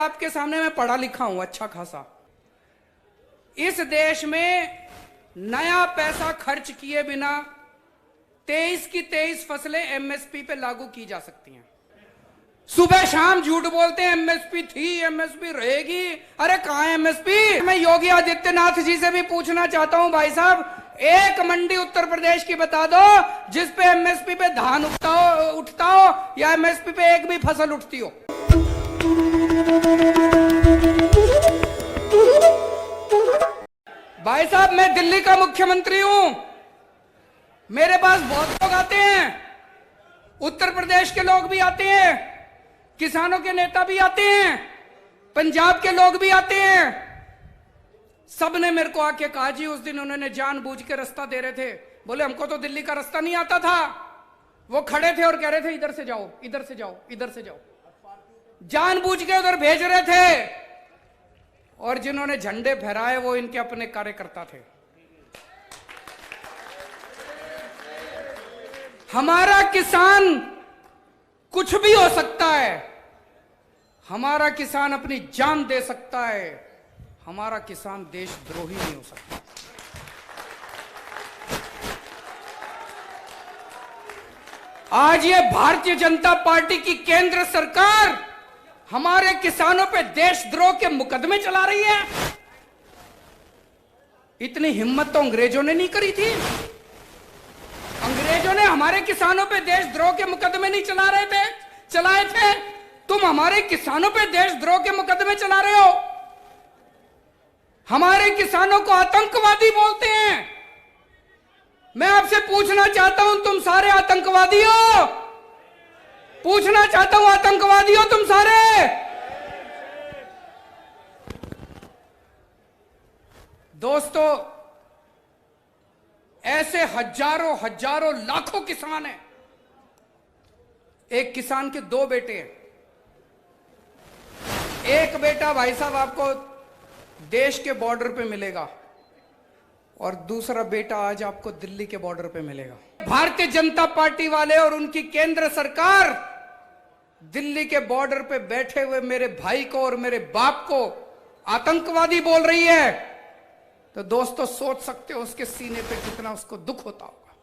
आपके सामने मैं पढ़ा लिखा हूं अच्छा खासा। इस देश में नया पैसा खर्च किए बिना 23 की 23 फसलें एमएसपी पे लागू की जा सकती हैं। सुबह शाम झूठ बोलते हैं एमएसपी थी, एमएसपी रहेगी। अरे कहां है एमएसपी? मैं योगी आदित्यनाथ जी से भी पूछना चाहता हूं, भाई साहब एक मंडी उत्तर प्रदेश की बता दो जिस पे एमएसपी पे धान उठता हो या एमएसपी पे एक भी फसल उठती हो। भाई साहब मैं दिल्ली का मुख्यमंत्री हूं, मेरे पास बहुत लोग आते हैं, उत्तर प्रदेश के लोग भी आते हैं, किसानों के नेता भी आते हैं, पंजाब के लोग भी आते हैं। सबने मेरे को आके कहा जी उस दिन उन्होंने जानबूझ के रास्ता दे रहे थे, बोले हमको तो दिल्ली का रास्ता नहीं आता था। वो खड़े थे और कह रहे थे इधर से जाओ, इधर से जाओ, इधर से जाओ, जानबूझ के उधर भेज रहे थे। और जिन्होंने झंडे फहराए वो इनके अपने कार्यकर्ता थे। हमारा किसान कुछ भी हो सकता है, हमारा किसान अपनी जान दे सकता है, हमारा किसान देशद्रोही नहीं हो सकता। आज ये भारतीय जनता पार्टी की केंद्र सरकार हमारे किसानों पे देशद्रोह के मुकदमे चला रही है। इतनी हिम्मत तो अंग्रेजों ने नहीं करी थी। अंग्रेजों ने हमारे किसानों पे देशद्रोह के मुकदमे नहीं चलाए थे। तुम हमारे किसानों पे देशद्रोह के मुकदमे चला रहे हो। हमारे किसानों को आतंकवादी बोलते हैं। मैं आपसे पूछना चाहता हूं, तुम सारे आतंकवादी हो? पूछना चाहता हूं, आतंकवादी हो तुम सारे? दोस्तों, ऐसे हजारों हजारों लाखों किसान हैं। एक किसान के दो बेटे हैं। एक बेटा भाई साहब आपको देश के बॉर्डर पे मिलेगा और दूसरा बेटा आज आपको दिल्ली के बॉर्डर पे मिलेगा। भारतीय जनता पार्टी वाले और उनकी केंद्र सरकार दिल्ली के बॉर्डर पे बैठे हुए मेरे भाई को और मेरे बाप को आतंकवादी बोल रही है, तो दोस्तों सोच सकते हो उसके सीने पे कितना उसको दुख होता होगा।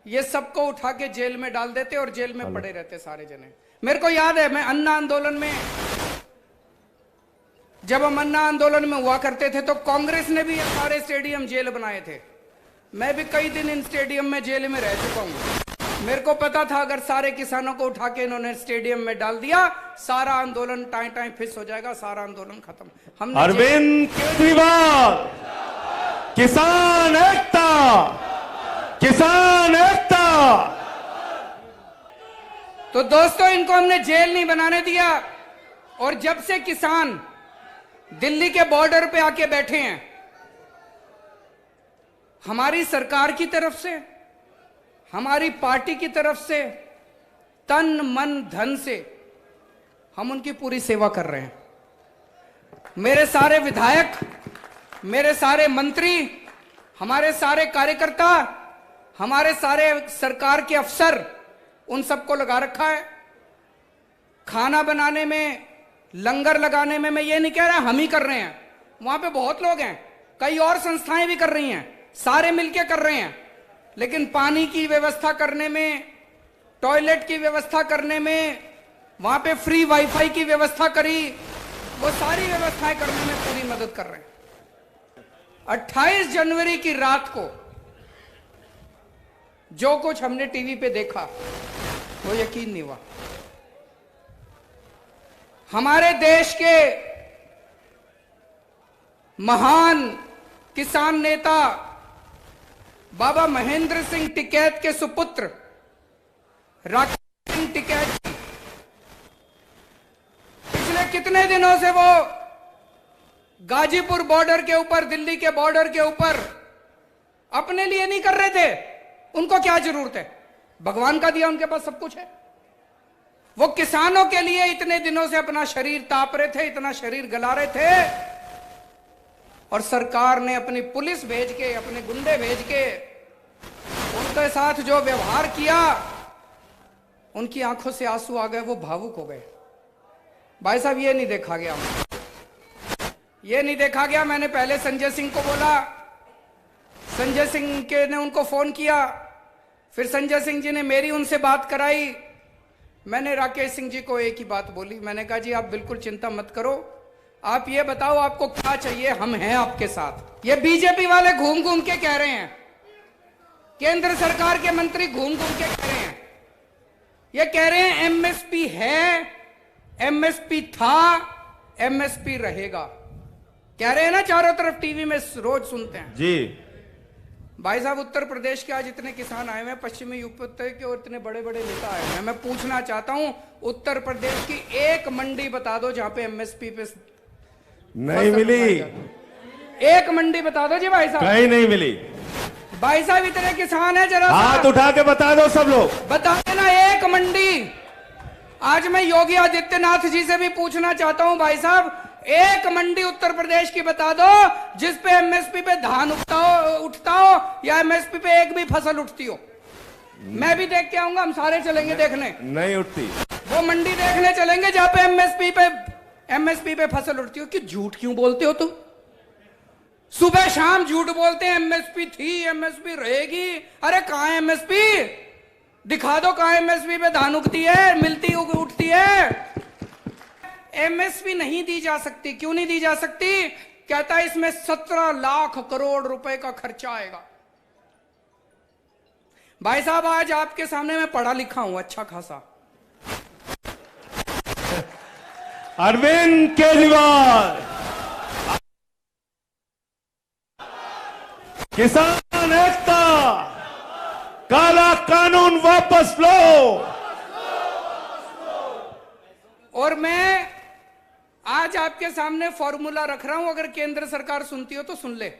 ये सबको उठा के जेल में डाल देते और जेल में पड़े रहते सारे जने। मेरे को याद है, मैं अन्ना आंदोलन में, जब हम अन्ना आंदोलन में हुआ करते थे तो कांग्रेस ने भी ये सारे स्टेडियम जेल बनाए थे। मैं भी कई दिन इन स्टेडियम में जेल में रह चुका हूं। मेरे को पता था अगर सारे किसानों को उठा के इन्होंने स्टेडियम में डाल दिया, सारा आंदोलन टाइम फिस हो जाएगा, सारा आंदोलन खत्म। हमने अरविंद केजरीवाल, किसान एकता, किसान एकता। तो दोस्तों इनको हमने जेल नहीं बनाने दिया। और जब से किसान दिल्ली के बॉर्डर पे आके बैठे हैं, हमारी सरकार की तरफ से, हमारी पार्टी की तरफ से तन मन धन से हम उनकी पूरी सेवा कर रहे हैं। मेरे सारे विधायक, मेरे सारे मंत्री, हमारे सारे कार्यकर्ता, हमारे सारे सरकार के अफसर, उन सबको लगा रखा है। खाना बनाने में, लंगर लगाने में, मैं ये नहीं कह रहा हम ही कर रहे हैं, वहां पे बहुत लोग हैं, कई और संस्थाएं भी कर रही हैं, सारे मिलके कर रहे हैं। लेकिन पानी की व्यवस्था करने में, टॉयलेट की व्यवस्था करने में, वहां पे फ्री वाईफाई की व्यवस्था करी, वो सारी व्यवस्थाएं करने में पूरी मदद कर रहे हैं। 28 जनवरी की रात को जो कुछ हमने टीवी पे देखा वो यकीन नहीं हुआ। हमारे देश के महान किसान नेता बाबा महेंद्र सिंह टिकैत के सुपुत्र राकेश सिंह टिकैत जी पिछले कितने दिनों से वो गाजीपुर बॉर्डर के ऊपर, दिल्ली के बॉर्डर के ऊपर अपने लिए नहीं कर रहे थे। उनको क्या जरूरत है? भगवान का दिया उनके पास सब कुछ है। वो किसानों के लिए इतने दिनों से अपना शरीर ताप रहे थे, इतना शरीर गला रहे थे, और सरकार ने अपनी पुलिस भेज के, अपने गुंडे भेज के उनके साथ जो व्यवहार किया, उनकी आंखों से आंसू आ गए, वो भावुक हो गए। भाई साहब ये नहीं देखा गया, ये नहीं देखा गया। मैंने पहले संजय सिंह को बोला, संजय सिंह के ने उनको फोन किया, फिर संजय सिंह जी ने मेरी उनसे बात कराई। मैंने राकेश सिंह जी को एक ही बात बोली, मैंने कहा जी आप बिल्कुल चिंता मत करो, आप ये बताओ आपको क्या चाहिए, हम हैं आपके साथ। ये बीजेपी वाले घूम घूम के कह रहे हैं, केंद्र सरकार के मंत्री घूम घूम के कह रहे हैं, ये कह रहे हैं एमएसपी है, एमएसपी था, एमएसपी रहेगा, कह रहे हैं ना, चारों तरफ टीवी में रोज सुनते हैं जी। भाई साहब उत्तर प्रदेश के आज इतने किसान आए हुए हैं, पश्चिमी यूपी के और इतने बड़े बड़े नेता आए हैं, मैं पूछना चाहता हूं उत्तर प्रदेश की एक मंडी बता दो जहां पे एमएसपी पे नहीं मिली, एक मंडी बता दो जी भाई साहब, कहीं नहीं मिली। भाई साहब इतने किसान हैं, जरा हाथ उठा के बता दो सब लोग, बता देना एक मंडी। आज मैं योगी आदित्यनाथ जी से भी पूछना चाहता हूं भाई साहब, एक मंडी उत्तर प्रदेश की बता दो जिस पे एमएसपी पे धान उठता हो या एमएसपी पे एक भी फसल उठती हो। मैं भी देख के आऊंगा, हम सारे चलेंगे देखने। नहीं उठती, वो मंडी देखने चलेंगे जहां पे एमएसपी पे फसल उठती हो। कि झूठ क्यों बोलते हो तुम? सुबह शाम झूठ बोलते हैं, एमएसपी थी, एमएसपी रहेगी। अरे कहां है एमएसपी? दिखा दो कहां एमएसपी पे धान उगती है, मिलती उठती है। एमएसपी नहीं दी जा सकती, क्यों नहीं दी जा सकती? कहता है इसमें 17 लाख करोड़ रुपए का खर्चा आएगा। भाई साहब आज आपके सामने मैं पढ़ा लिखा हूं अच्छा खासा। अरविंद केजरीवाल, किसान एकता, काला कानून वापस लो। और मैं आज आपके सामने फॉर्मूला रख रहा हूं, अगर केंद्र सरकार सुनती हो तो सुन ले।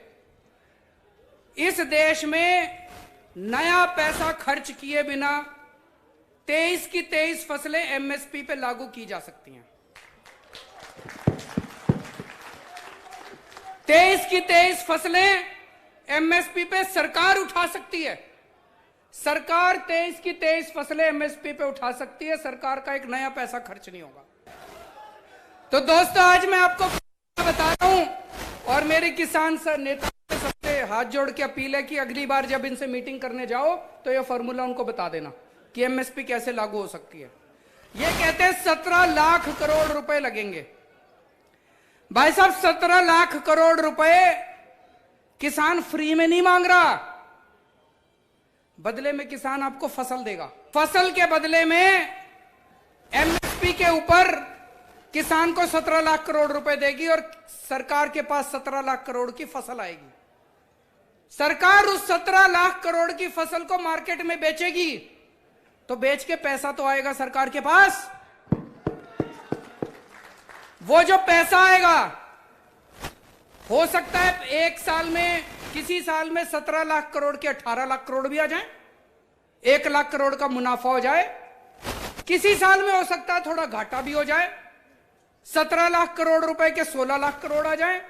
इस देश में नया पैसा खर्च किए बिना 23 की 23 फसलें एमएसपी पे लागू की जा सकती हैं। 23 की 23 फसलें एमएसपी पे सरकार उठा सकती है। सरकार 23 की 23 फसलें एमएसपी पे उठा सकती है, सरकार का एक नया पैसा खर्च नहीं होगा। तो दोस्तों आज मैं आपको बता रहा हूं, और मेरे किसान नेता सबसे हाथ जोड़ के अपील है कि अगली बार जब इनसे मीटिंग करने जाओ तो ये फॉर्मूला उनको बता देना कि एमएसपी कैसे लागू हो सकती है। ये कहते हैं 17 लाख करोड़ रुपए लगेंगे। भाई साहब 17 लाख करोड़ रुपए किसान फ्री में नहीं मांग रहा, बदले में किसान आपको फसल देगा। फसल के बदले में एमएसपी के ऊपर किसान को 17 लाख करोड़ रुपए देगी और सरकार के पास 17 लाख करोड़ की फसल आएगी। सरकार उस 17 लाख करोड़ की फसल को मार्केट में बेचेगी तो बेच के पैसा तो आएगा सरकार के पास। वो जो पैसा आएगा हो सकता है एक साल में, किसी साल में 17 लाख करोड़ के 18 लाख करोड़ भी आ जाए, 1 लाख करोड़ का मुनाफा हो जाए। किसी साल में हो सकता है थोड़ा घाटा भी हो जाए, 17 लाख करोड़ रुपए के 16 लाख करोड़ आ जाए।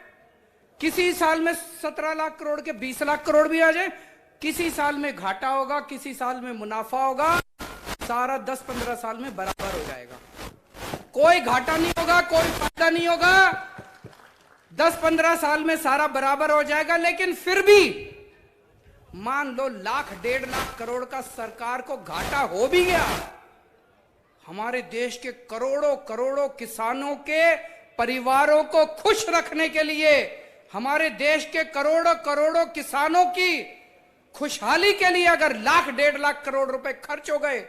किसी साल में 17 लाख करोड़ के 20 लाख करोड़ भी आ जाए। किसी साल में घाटा होगा, किसी साल में मुनाफा होगा, सारा 10-15 साल में बराबर हो जाएगा। कोई घाटा नहीं होगा, कोई फायदा नहीं होगा, 10-15 साल में सारा बराबर हो जाएगा। लेकिन फिर भी मान लो 1.5 लाख करोड़ का सरकार को घाटा हो भी गया, हमारे देश के करोड़ों करोड़ों किसानों के परिवारों को खुश रखने के लिए, हमारे देश के करोड़ों करोड़ों किसानों की खुशहाली के लिए अगर 1.5 लाख करोड़ रुपए खर्च हो गए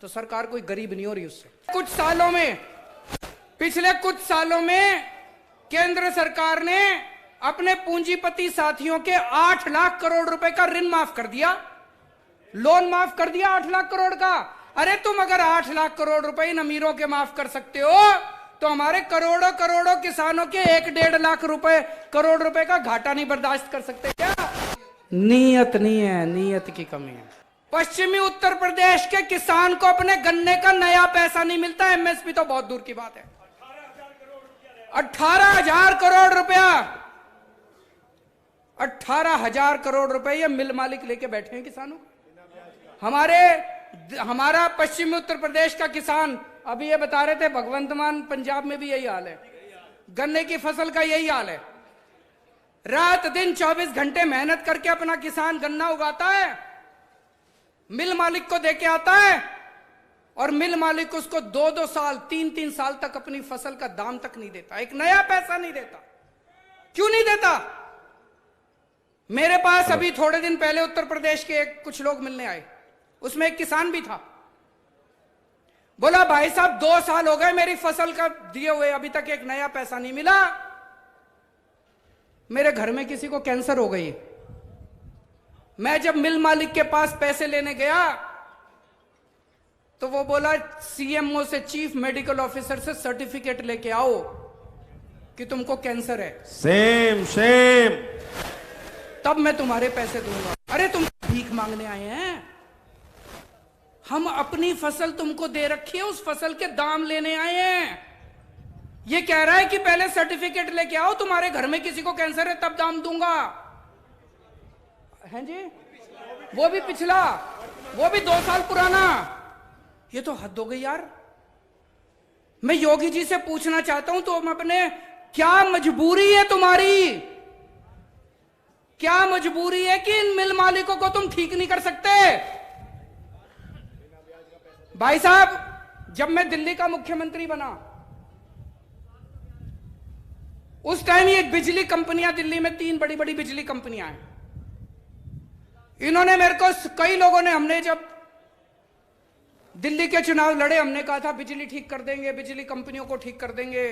तो सरकार कोई गरीब नहीं हो रही उससे। कुछ सालों में, पिछले कुछ सालों में केंद्र सरकार ने अपने पूंजीपति साथियों के 8 लाख करोड़ रुपए का ऋण माफ कर दिया, लोन माफ कर दिया 8 लाख करोड़ का। अरे तुम अगर 8 लाख करोड़ रुपए इन अमीरों के माफ कर सकते हो तो हमारे करोड़ों करोड़ों किसानों के 1.5 लाख करोड़ रुपए का घाटा नहीं बर्दाश्त कर सकते क्या? नीयत नहीं है, नीयत की कमी है। पश्चिमी उत्तर प्रदेश के किसान को अपने गन्ने का नया पैसा नहीं मिलता, एमएसपी तो बहुत दूर की बात है। 18,000 करोड़ रुपया, 18,000 करोड़ रुपए ये मिल मालिक लेके बैठे हैं किसानों। हमारा पश्चिमी उत्तर प्रदेश का किसान अभी ये बता रहे थे भगवंत मान पंजाब में भी यही हाल है, गन्ने की फसल का यही हाल है। रात दिन 24 घंटे मेहनत करके अपना किसान गन्ना उगाता है, मिल मालिक को देके आता है और मिल मालिक उसको 2-2 साल 3-3 साल तक अपनी फसल का दाम तक नहीं देता, एक नया पैसा नहीं देता। क्यों नहीं देता? मेरे पास अभी थोड़े दिन पहले उत्तर प्रदेश के कुछ लोग मिलने आए, उसमें एक किसान भी था। बोला भाई साहब 2 साल हो गए मेरी फसल का दिए हुए, अभी तक एक नया पैसा नहीं मिला। मेरे घर में किसी को कैंसर हो गई। मैं जब मिल मालिक के पास पैसे लेने गया तो वो बोला सीएमओ से, चीफ मेडिकल ऑफिसर से सर्टिफिकेट लेके आओ कि तुमको कैंसर है, सेम सेम, तब मैं तुम्हारे पैसे दूंगा। अरे तुम भीख मांगने आए हैं? हम अपनी फसल तुमको दे रखी है, उस फसल के दाम लेने आए हैं। ये कह रहा है कि पहले सर्टिफिकेट लेके आओ, तुम्हारे घर में किसी को कैंसर है तब दाम दूंगा। हैं जी? वो भी पिछला, वो भी 2 साल पुराना। ये तो हद हो गई यार। मैं योगी जी से पूछना चाहता हूं, तो अपने क्या मजबूरी है तुम्हारी? क्या मजबूरी है कि इन मिल मालिकों को तुम ठीक नहीं कर सकते? भाई साहब, जब मैं दिल्ली का मुख्यमंत्री बना, उस टाइम ये बिजली कंपनियां, दिल्ली में 3 बड़ी बड़ी बिजली कंपनियां हैं। इन्होंने मेरे को, कई लोगों ने, हमने जब दिल्ली के चुनाव लड़े, हमने कहा था बिजली ठीक कर देंगे, बिजली कंपनियों को ठीक कर देंगे,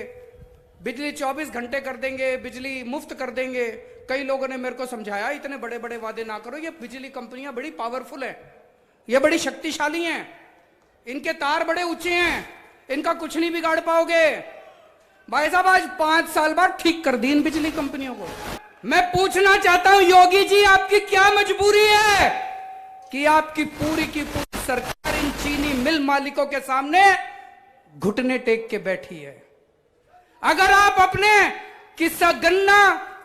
बिजली 24 घंटे कर देंगे, बिजली मुफ्त कर देंगे। कई लोगों ने मेरे को समझाया इतने बड़े बड़े वादे ना करो, ये बिजली कंपनियां बड़ी पावरफुल है, ये बड़ी शक्तिशाली हैं, इनके तार बड़े ऊंचे हैं, इनका कुछ नहीं बिगाड़ पाओगे। भाई साहब, आज 5 साल बाद ठीक कर दी इन बिजली कंपनियों को। मैं पूछना चाहता हूं योगी जी, आपकी क्या मजबूरी है कि आपकी पूरी की पूरी सरकार इन चीनी मिल मालिकों के सामने घुटने टेक के बैठी है? अगर आप अपने गन्ना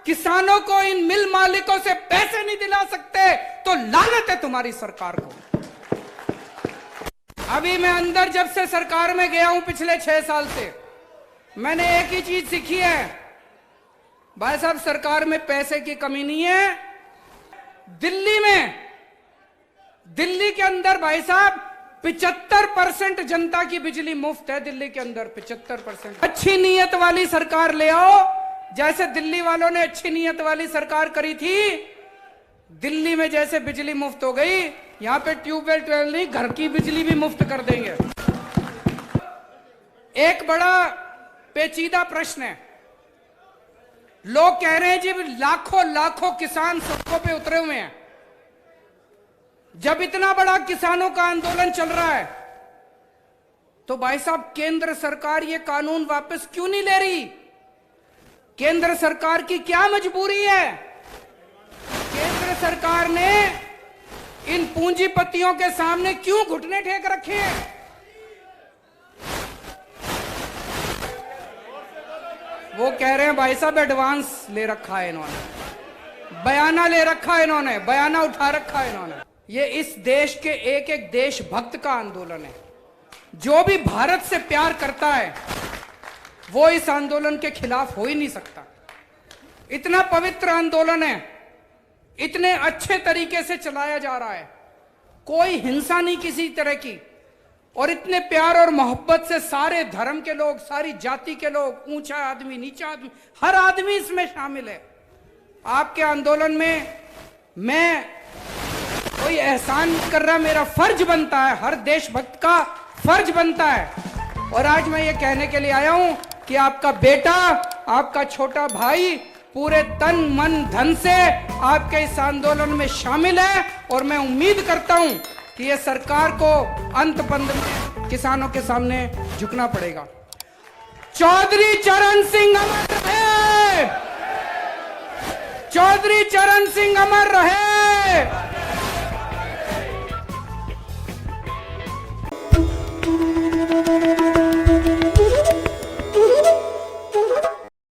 किसानों को, इन मिल मालिकों से पैसे नहीं दिला सकते तो लानत है तुम्हारी सरकार को। अभी मैं अंदर जब से सरकार में गया हूं पिछले 6 साल से, मैंने एक ही चीज सीखी है भाई साहब, सरकार में पैसे की कमी नहीं है। दिल्ली के अंदर भाई साहब 75% जनता की बिजली मुफ्त है। दिल्ली के अंदर 75%। अच्छी नीयत वाली सरकार ले आओ, जैसे दिल्ली वालों ने अच्छी नीयत वाली सरकार करी थी। दिल्ली में जैसे बिजली मुफ्त हो गई, यहां पे ट्यूबवेल नहीं, घर की बिजली भी मुफ्त कर देंगे। एक बड़ा पेचीदा प्रश्न है, लोग कह रहे हैं जी लाखों लाखों किसान सड़कों पे उतरे हुए हैं। जब इतना बड़ा किसानों का आंदोलन चल रहा है तो भाई साहब केंद्र सरकार ये कानून वापस क्यों नहीं ले रही? केंद्र सरकार की क्या मजबूरी है? केंद्र सरकार ने इन पूंजीपतियों के सामने क्यों घुटने टेक रखे हैं? वो कह रहे हैं भाई साहब एडवांस ले रखा है इन्होंने, बयाना ले रखा है इन्होंने, बयाना उठा रखा है इन्होंने। ये इस देश के एक एक देशभक्त का आंदोलन है। जो भी भारत से प्यार करता है वो इस आंदोलन के खिलाफ हो ही नहीं सकता। इतना पवित्र आंदोलन है, इतने अच्छे तरीके से चलाया जा रहा है, कोई हिंसा नहीं किसी तरह की, और इतने प्यार और मोहब्बत से सारे धर्म के लोग, सारी जाति के लोग, ऊंचा आदमी नीचा आदमी, हर आदमी इसमें शामिल है। आपके आंदोलन में मैं कोई एहसान नहीं कर रहा, मेरा फर्ज बनता है, हर देशभक्त का फर्ज बनता है। और आज मैं ये कहने के लिए आया हूं कि आपका बेटा, आपका छोटा भाई पूरे तन मन धन से आपके इस आंदोलन में शामिल है, और मैं उम्मीद करता हूं कि ये सरकार को अंत पंद में किसानों के सामने झुकना पड़ेगा। चौधरी चरण सिंह अमर रहे, चौधरी चरण सिंह अमर रहे।